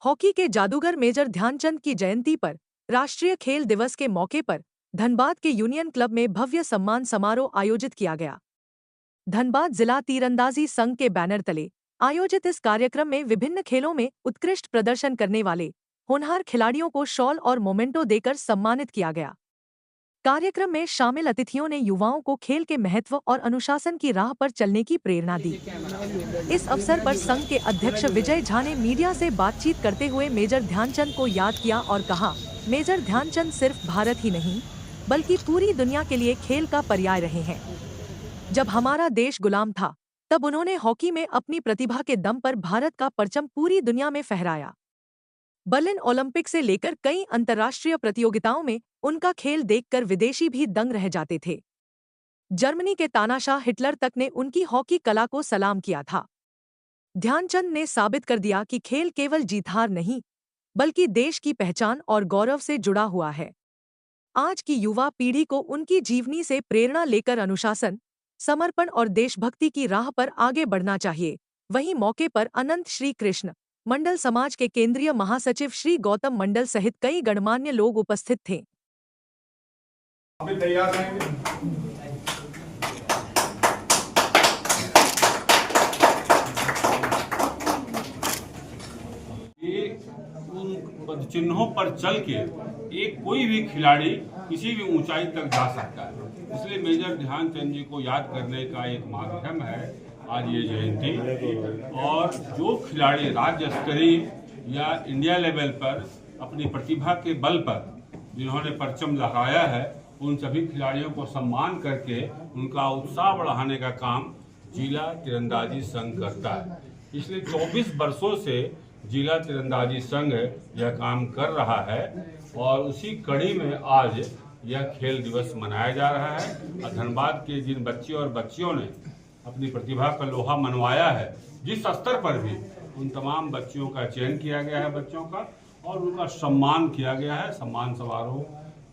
Hockey के जादूगर major Dhyanchand की जयंती पर राष्ट्रीय खेल दिवस के मौके पर धनबाद के यूनियन क्लब में भव्य सम्मान समारोह आयोजित किया गया। धनबाद जिला तीरंदाजी संघ के बैनर तले आयोजित इस कार्यक्रम में विभिन्न खेलों में उत्कृष्ट प्रदर्शन करने वाले होनहार खिलाड़ियों को शॉल और मोमेंटो देकर सम्मानित किया गया। कार्यक्रम में शामिल अतिथियों ने युवाओं को खेल के महत्व और अनुशासन की राह पर चलने की प्रेरणा दी। इस अवसर पर संघ के अध्यक्ष विजय झा ने मीडिया से बातचीत करते हुए मेजर ध्यानचंद को याद किया और कहा, मेजर ध्यानचंद सिर्फ भारत ही नहीं बल्कि पूरी दुनिया के लिए खेल का पर्याय रहे हैं। जब हमारा देश गुलाम था तब उन्होंने हॉकी में अपनी प्रतिभा के दम पर भारत का परचम पूरी दुनिया में फहराया। बर्लिन ओलंपिक से लेकर कई अंतर्राष्ट्रीय प्रतियोगिताओं में उनका खेल देखकर विदेशी भी दंग रह जाते थे। जर्मनी के तानाशाह हिटलर तक ने उनकी हॉकी कला को सलाम किया था। ध्यानचंद ने साबित कर दिया कि खेल केवल जीत-हार नहीं बल्कि देश की पहचान और गौरव से जुड़ा हुआ है। आज की युवा पीढ़ी को उनकी जीवनी से प्रेरणा लेकर अनुशासन, समर्पण और देशभक्ति की राह पर आगे बढ़ना चाहिए। वहीं मौके पर अनंत श्री कृष्ण मंडल समाज के केंद्रीय महासचिव श्री गौतम मंडल सहित कई गणमान्य लोग उपस्थित थे। उन चिन्हों पर चल के एक कोई भी खिलाड़ी किसी भी ऊंचाई तक जा सकता है। इसलिए मेजर ध्यानचंद जी को याद करने का एक माध्यम है आज ये जयंती। और जो खिलाड़ी राज्य स्तरीय या इंडिया लेवल पर अपनी प्रतिभा के बल पर जिन्होंने परचम लहराया है, उन सभी खिलाड़ियों को सम्मान करके उनका उत्साह बढ़ाने का काम जिला तीरंदाजी संघ करता है। पिछले 24 वर्षों से जिला तीरंदाजी संघ यह काम कर रहा है और उसी कड़ी में आज यह खेल दिवस मनाया जा रहा है। धनबाद के जिन बच्चे और बच्चियों ने अपनी प्रतिभा का लोहा मनवाया है, जिस स्तर पर भी उन तमाम बच्चियों का चयन किया गया है बच्चों का, और उनका सम्मान किया गया है, सम्मान समारोह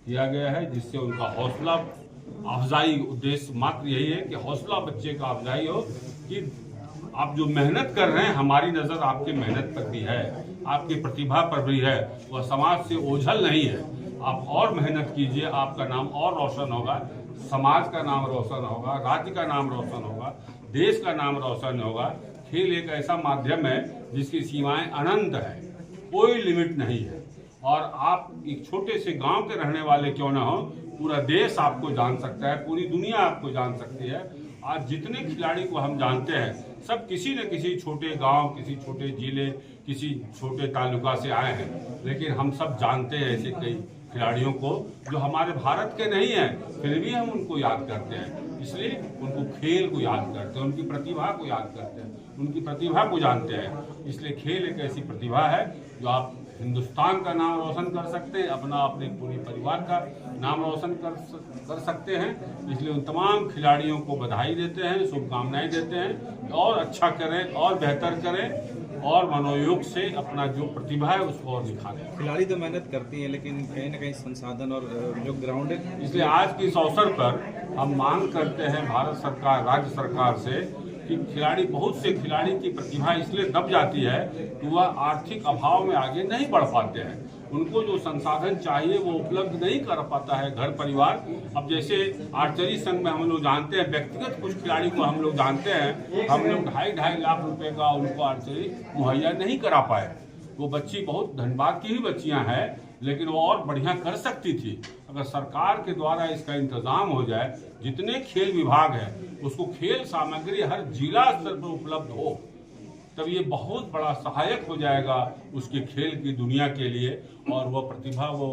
किया गया है, जिससे उनका हौसला अफजाई, उद्देश्य मात्र यही है कि हौसला बच्चे का अफजाई हो कि आप जो मेहनत कर रहे हैं, हमारी नज़र आपकी मेहनत पर भी है, आपकी प्रतिभा पर भी है, वह समाज से ओझल नहीं है। आप और मेहनत कीजिए, आपका नाम और रोशन होगा, समाज का नाम रोशन होगा, राज्य का नाम रोशन होगा, देश का नाम रोशन होगा। खेल एक ऐसा माध्यम है जिसकी सीमाएं अनंत है, कोई लिमिट नहीं है। और आप एक छोटे से गांव के रहने वाले क्यों ना हो, पूरा देश आपको जान सकता है, पूरी दुनिया आपको जान सकती है। आज जितने खिलाड़ी को हम जानते हैं, सब किसी न किसी छोटे गांव, किसी छोटे जिले, किसी छोटे तालुका से आए हैं, लेकिन हम सब जानते हैं ऐसे कई खिलाड़ियों को जो हमारे भारत के नहीं हैं, फिर भी हम उनको याद करते हैं। इसलिए उनको खेल को याद करते हैं, उनकी प्रतिभा को याद करते हैं, उनकी प्रतिभा को जानते हैं। इसलिए खेल एक ऐसी प्रतिभा है जो आप हिंदुस्तान का नाम रोशन कर सकते हैं, अपने पूरे परिवार का नाम रोशन कर सकते हैं। इसलिए उन तमाम खिलाड़ियों को बधाई देते हैं, शुभकामनाएं देते हैं, और अच्छा करें और बेहतर करें और मनोयोग से अपना जो प्रतिभा है उसको और निखारें। खिलाड़ी तो मेहनत करती हैं, लेकिन कहीं ना कहीं संसाधन और जो ग्राउंड है, इसलिए आज के इस अवसर पर हम मांग करते हैं भारत सरकार, राज्य सरकार से कि बहुत से खिलाड़ी की प्रतिभा इसलिए दब जाती है कि वह आर्थिक अभाव में आगे नहीं बढ़ पाते हैं। उनको जो संसाधन चाहिए वो उपलब्ध नहीं कर पाता है घर परिवार। अब जैसे आर्चरी संघ में हम लोग जानते हैं, व्यक्तिगत कुछ खिलाड़ी को हम लोग जानते हैं, हम लोग 2.5 लाख रुपए का उनको आर्चरी मुहैया नहीं करा पाए। वो बच्ची बहुत धनबाद की ही बच्चियां हैं, लेकिन वो और बढ़िया कर सकती थी। अगर सरकार के द्वारा इसका इंतजाम हो जाए, जितने खेल विभाग है उसको खेल सामग्री हर जिला स्तर पर उपलब्ध हो, तब ये बहुत बड़ा सहायक हो जाएगा उसके खेल की दुनिया के लिए, और वह प्रतिभा वो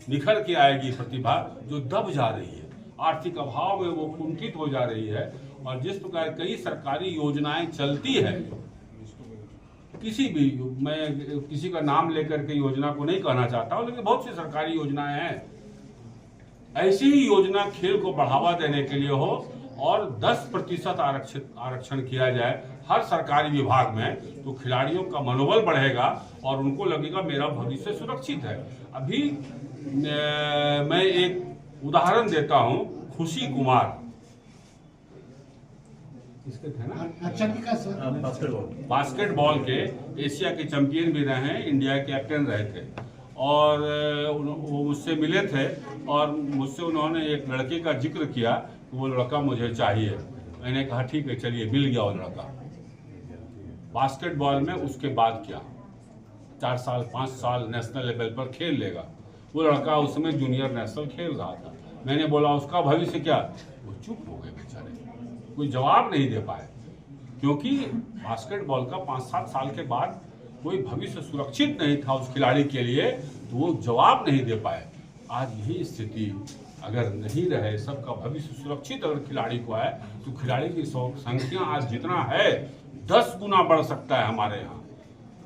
निखर के आएगी, प्रतिभा जो दब जा रही है, आर्थिक अभाव में वो कुंठित हो जा रही है। और जिस प्रकार कई सरकारी योजनाएं चलती है, मैं किसी का नाम लेकर के योजना को नहीं कहना चाहता हूं, लेकिन बहुत सी सरकारी योजनाएं हैं, ऐसी ही योजना खेल को बढ़ावा देने के लिए हो और 10% आरक्षण किया जाए हर सरकारी विभाग में, तो खिलाड़ियों का मनोबल बढ़ेगा और उनको लगेगा मेरा भविष्य सुरक्षित है। अभी मैं एक उदाहरण देता हूं, खुशी कुमार, इसके थे ना अच्छा ठीक है सर। बास्केटबॉल के एशिया के चैंपियन भी रहे हैं, इंडिया के कैप्टन रहे थे और वो मुझसे मिले थे और मुझसे उन्होंने एक लड़के का जिक्र किया कि वो लड़का मुझे चाहिए। मैंने कहा ठीक है चलिए, मिल गया वो लड़का। बास्केटबॉल में उसके बाद क्या 4 साल 5 साल नेशनल लेवल पर खेल लेगा। वो लड़का उस समय जूनियर नेशनल खेल रहा था। मैंने बोला उसका भविष्य क्या, वो चुप हो गए बेचारे, कोई जवाब नहीं दे पाए, क्योंकि बास्केटबॉल का 5-7 साल के बाद कोई भविष्य सुरक्षित नहीं था उस खिलाड़ी के लिए, तो वो जवाब नहीं दे पाए। आज यही स्थिति अगर नहीं रहे, सबका भविष्य सुरक्षित अगर खिलाड़ी को है, तो खिलाड़ी की संख्या आज जितना है 10 गुना बढ़ सकता है हमारे यहाँ,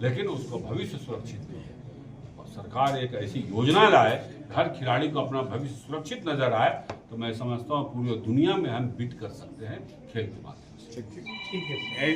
लेकिन उसको भविष्य सुरक्षित नहीं है। और सरकार एक ऐसी योजना लाए, हर खिलाड़ी को अपना भविष्य सुरक्षित नजर आए, तो मैं समझता हूँ पूरी दुनिया में हम बीट कर सकते हैं खेल के माध्यम से। ठीक है।